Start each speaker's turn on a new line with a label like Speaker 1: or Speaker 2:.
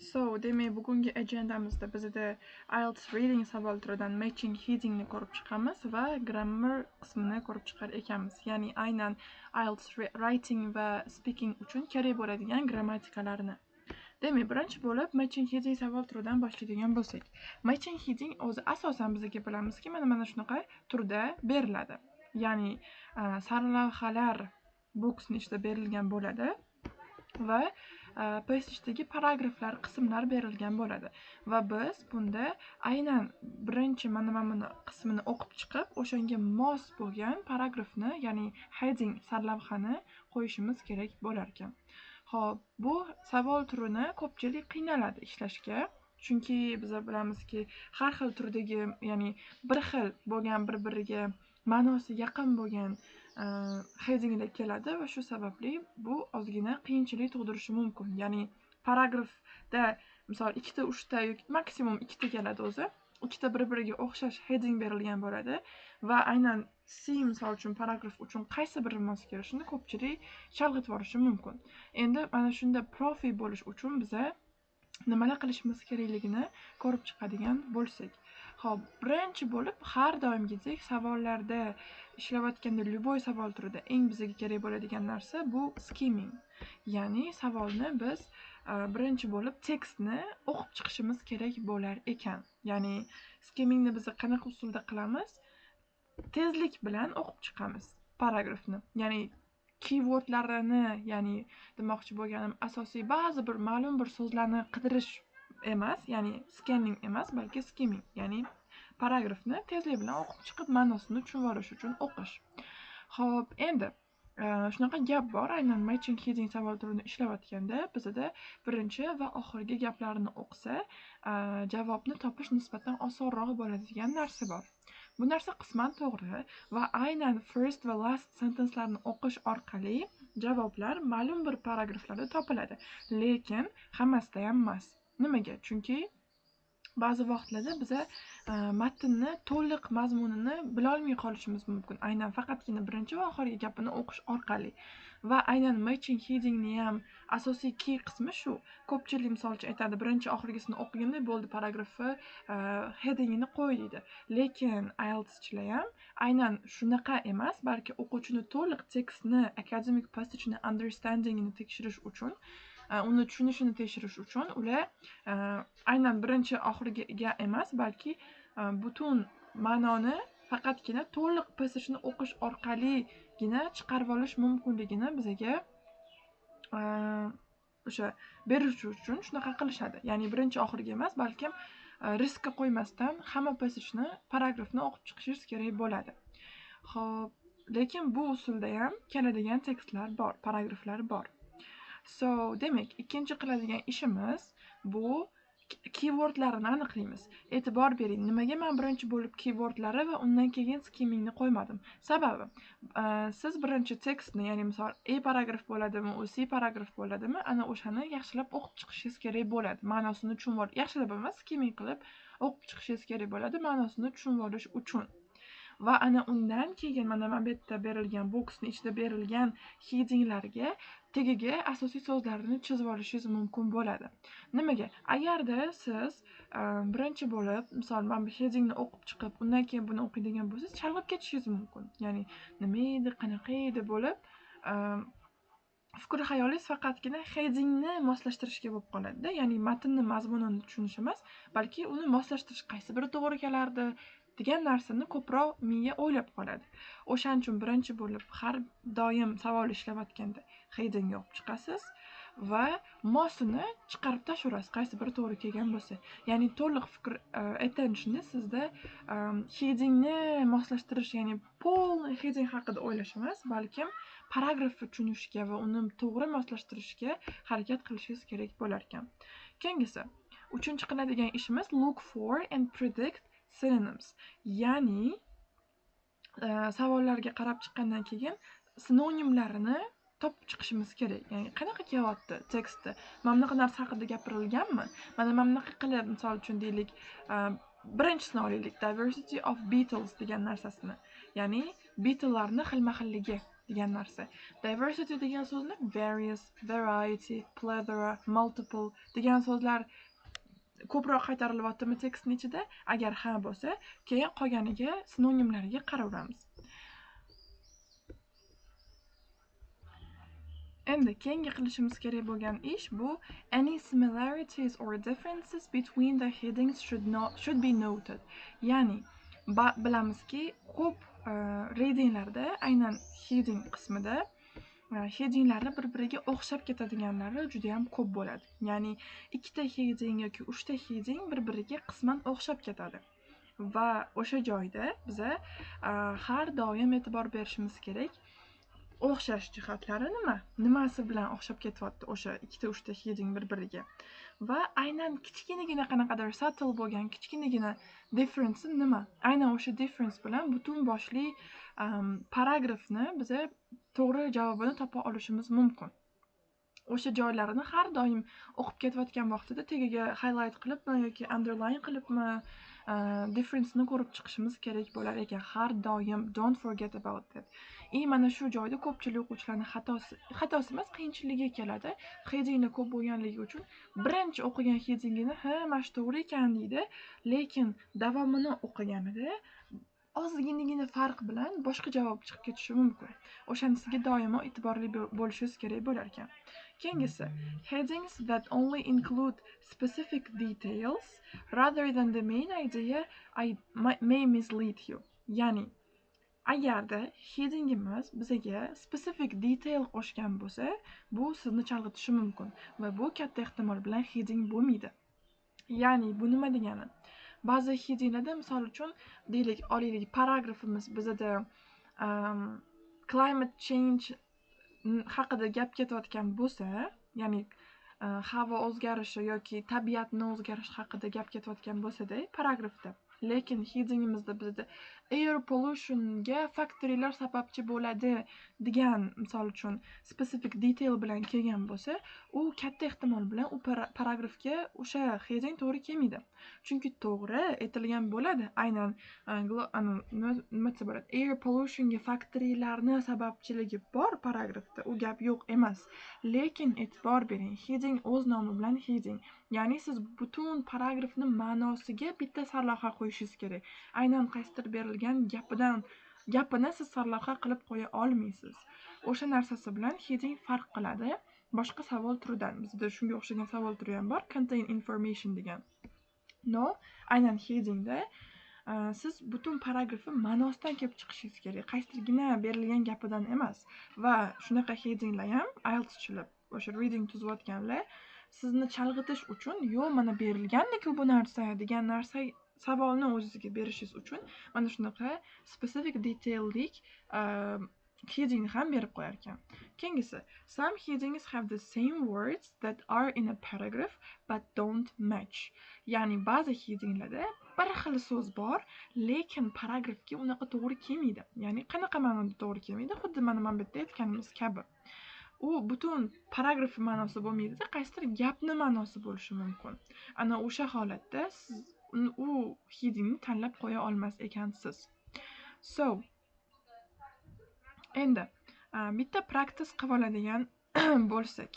Speaker 1: Demak, bugungi ajendamizda bizda IELTS reading savol turidan matching headingni ko'rib chiqamiz va grammar qismini ko'rib chiqar ekanmiz. Ya'ni aynan IELTS writing va speaking uchun kerak bo'ladigan grammatikalarni. Demak, birinchi bo'lib matching heading savol turidan boshlaydigan bo'lsak, matching heading o'zi asosan bizga bilamizki, mana shunaqa turda beriladi. Ya'ni sarlavhalar boxni ichida berilgan bo'ladi va passage'dagi paragraflar, qismlar berilgan bo'ladi va biz bunda aynan birinchi mana qismini o'qib chiqib, o'shanga mos bo'lgan paragrafni, ya'ni heading sarlavhani qo'yishimiz kerak bo'lar ekan. Xo'p, bu savol turini ko'pchilik qiynaladi ishlashga. Chunki biz bilamizki, har xil turdagi, ya'ni bir xil bo'lgan, bir-biriga ma'nosi yaqin bo'lgan headinglar keladi va shu sababli bu ozgina qiyinchilik tug'dirishi mumkin. Ya'ni paragrafda misol 2 ta, 3 ta yoki maksimum 2 ta keladi o'zi. 2 ta bir-biriga o'xshash heading berilgan bo'ladi va aynan C misol uchun paragraf uchun qaysi biri mos kelishini ko'pchilik chalg'itib yuborishi mumkin. Endi mana shunda profi bo'lish uchun biza nimalar qilishimiz kerakligini ko'rib chiqadigan bo'lsak. Xo'p, birinchi bo'lib har doimgidek savollarda ishlayotganda любой savol turida eng bizga kerak bo'ladigan narsa bu skimming. Ya'ni savolni biz birinchi bo'lib tekstni o'qib chiqishimiz kerak bo'lar ekan. Ya'ni skimmingni biz qanaqa usulda qilamiz? Tezlik bilan o'qib chiqamiz paragrafni. Ya'ni keywordlarini, ya'ni demoqchi bo'lganim asosiy ba'zi bir ma'lum bir so'zlarni qidirish emas, ya'ni scanning emas, balki skimming, ya'ni paragrafni tezlik bilan o'qib chiqib ma'nosini tushunib olish uchun o'qish. Xo'p, endi shunaqa gap bor, aynan matching heading savol turini ishlayotganda bizda birinchi va oxirgi gaplarini o'qisa, javobni topish nisbatan osonroq bo'ladigan narsa bor. Bu narsa qisman to'g'ri va aynan first va last sentencelarni o'qish orqali javoblar ma'lum bir paragraflarda topiladi. Lekin hammasida ham emas. Nimaga? Chunki ba'zi vaqtlarda biza matnni to'liq mazmunini bila olmay qolishimiz mumkin. Aynan faqatgina birinchi va oxirgi gapini o'qish orqali. Va aynan matching headingni ham asosiy key qismi shu. Ko'pchilik misol uchun aytadi, birinchi oxirgisini o'qiganda bo'ldi, paragrafi headingini qo'y deydi. Lekin IELTSchilar ham aynan shunaqa emas, balki o'quvchini to'liq tekstni, academic passageni understandingini tekshirish uchun, uni tushunishini tekshirish uchun ular aynan birinchi oxiriga emas, balki butun ma'noni faqatgina to'liq passageni o'qish orqaligina chiqarib olish mumkinligini bizga o'sha berish uchun shunaqa qilishadi. Ya'ni birinchi oxiriga emas, balkim riskka qo'ymasdan hamma passageni, paragrafni o'qib chiqishingiz kerak bo'ladi. Xo'p, lekin bu usulda ham keladigan tekstlar bor, paragraflar bor. Demak, ikkinchi qiladigan ishimiz bu keywordlarni aniqlaymiz. E'tibor bering, nimaga men birinchi bo'lib keywordlari va undan keyin skimmingni qo'ymadim? Sababi, siz birinchi tekstni, ya'ni misol A paragraf bo'ladimi, u C paragraf bo'ladimi, ana o'shani yaxshilab o'qib chiqishingiz kerak bo'ladi. Ma'nosini tushunib olish, yaxshilab emas, skimming qilib o'qib chiqishingiz kerak bo'ladi, ma'nosini tushunib olish uchun. Va ana undan keyin mana bu yerda berilgan boxni ichida berilgan headinglarga tagiga asosiy so'zlarni chizib olishingiz mumkin bo'ladi. Nimaga? Agarda siz birinchi bo'lib, misol men bu headingni o'qib chiqib, undan keyin buni o'qiydigan bo'lsangiz, chalg'ib ketishingiz mumkin. Ya'ni nima edi, qanaqa edi bo'lib, fikr hayolingiz faqatgina headingni moslashtirishga bo'lib qoladi-da. Ya'ni matnni mazmunini tushunish emas, balki uni moslashtirish, qaysi biri to'g'ri kelardi degan narsani ko'proq miya o'ylab qoladi. O'shaning uchun birinchi bo'lib har doim savol ishlayotganda headingni o'qib chiqasiz va mosini chiqarib tashlaverasiz, qaysi biri to'g'ri kelgan bo'lsa. Ya'ni to'liq fikr attentionni sizda headingni moslashtirish, ya'ni полный heading haqida o'ylash emas, balkim paragrafni tushunishga va uni to'g'ri moslashtirishga harakat qilishingiz kerak bo'lar ekan. Keyingisi, uchinchi qiladigan ishimiz look for and predict synonyms. Ya'ni savollarga qarab chiqqandan keyin sinonimlarini topib chiqishimiz kerak. Ya'ni qanaqa kelyapti tekstda? Mana bunaqa narsa haqida gapirilganmi? Mana bunaqa qilib, misol uchun deylik, birinchisini olaylik, diversity of beetles degan narsasini. Ya'ni beetlelarning xilma-xilligi degan narsa. Diversity degan so'zlar various, variety, plethora, multiple degan so'zlar ko'proq qaytarilyaptimi tekstning ichida? Agar ha bo'lsa, keyin qolganiga sinonimlariga qaraveramiz. Endi keyingi qilishimiz kerak bo'lgan ish bu any similarities or differences between the headings should be noted. Ya'ni bilamizki, ko'p readinglarda aynan heading qismida headinglarni bir-biriga o'xshab ketadiganlari juda ham ko'p bo'ladi. Ya'ni ikkita heading yoki 3 ta heading bir-biriga qisman o'xshab ketadi. Va o'sha joyda biza har doim e'tibor berishimiz kerak. O'xshash jihatlari nimasi bilan o'xshab ketyapti o'sha ikkita 3 ta heading bir-biriga. Va aynan kichkinagina qanaqadir subtle bo'lgan kichkinagina difference nima? Aynan o'sha difference bilan butun boshli paragrafni biza to'g'ri javobini topa olishimiz mumkin. O'sha joylarini har doim o'qib ketayotgan vaqtida tagiga highlight qilibmi yoki underline qilibmi difference'ni ko'rib chiqishimiz kerak bo'lar ekan. Har doim don't forget about that. Mana shu joyda ko'pchilik o'quvchilarning xatosi emas, qiyinchiligi keladi. Headingni ko'p bo'lganligi uchun birinchi o'qigan headingini mana shu to'g'ri ekan deydi, lekin davomini o'qiganida ozginagina farq bilan boshqa javob chiqib ketishi mumkin. O'shanisiga doimo e'tiborli bo'lishingiz kerak bo'lar ekan. Keyingisi, headings that only include specific details rather than the main idea may mislead you. Ya'ni agarda headingimiz bizaga specific detail qo'shgan bo'lsa, bu sizni chalg'itishi mumkin va bu katta ehtimol bilan heading bo'lmaydi. Ya'ni bu nima degani? Ba'zi headinglarda misol uchun deylik, olaylik, paragrafimiz bizada climate change haqida gap ketayotgan bo'lsa, ya'ni havo o'zgarishi yoki tabiatning o'zgarishi haqida gap ketayotgan bo'lsa-da paragrafda, lekin headingimizda bizda air pollutionga factorylar sababchi bo'ladi degan misol uchun specific detail bilan kelgan bo'lsa, u katta ehtimol bilan u paragrafga o'sha heading to'g'ri kelmaydi. Chunki to'g'ri aytilgan bo'ladi, aynan nima desa bo'ladi, air pollutionga factorylarni sababchiligi bor paragrafda, u gap yo'q emas. Lekin e'tibor bering, heading o'z nomi bilan heading. Ya'ni siz butun paragrafni ma'nosiga bitta sarlavha qo'yishingiz kerak. Aynan qaysidir berilgan gapini siz sarlavha qilib qo'ya olmaysiz. O'sha narsasi bilan heading farq qiladi. Boshqa savol turidan. Bizda shunga o'xshagan savol turi ham bor, contain information degan. Aynan headingda siz butun paragrafni ma'nosidan kelib chiqishingiz kerak. Qaysidirgina berilgan gapidan emas. Va shunaqa headinglar ham IELTSchilar o'sha reading tuzayotganlar sizni chalg'itish uchun, mana berilgan-ku bu narsa degan narsa savolni o'zingizga berishingiz uchun mana shunaqa specific detaillik heading ham berib qo'yar ekan. Keyingisi, some headings have the same words that are in a paragraph but don't match. Ya'ni ba'zi headinglarda bir xil so'z bor, lekin paragrafga unaqa to'g'ri kelmaydi. Ya'ni qanaqa ma'noda to'g'ri kelmaydi? Xuddi mana bu yerda aytganimiz kabi. U butun paragraf ma'nosi bo'lmaydi-da, qaysidir gapning ma'nosi bo'lishi mumkin. Ana o'sha holatda siz u headingni tanlab qo'ya olmas ekansiz. So, endi bitta practice qilib oladigan bo'lsak,